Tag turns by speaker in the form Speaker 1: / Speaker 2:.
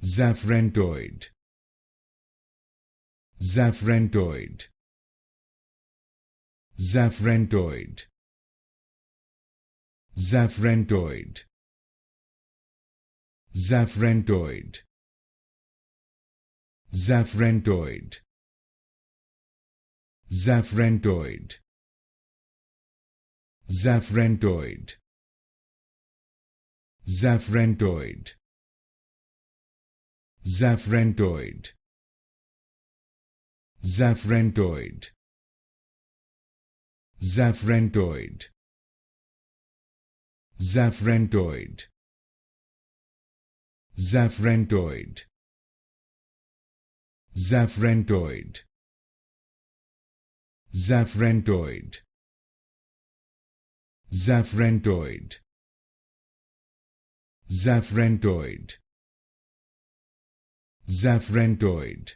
Speaker 1: Zaphrentoid, Zaphrentoid, Zaphrentoid, Zaphrentoid, Zaphrentoid, Zaphrentoid, Zaphrentoid, Zaphrentoid, Zaphrentoid, Zaphrentoid, Zaphrentoid, Zaphrentoid, Zaphrentoid, Zaphrentoid, Zaphrentoid, Zaphrentoid, Zaphrentoid, Zaphrentoid, Zaphrentoid,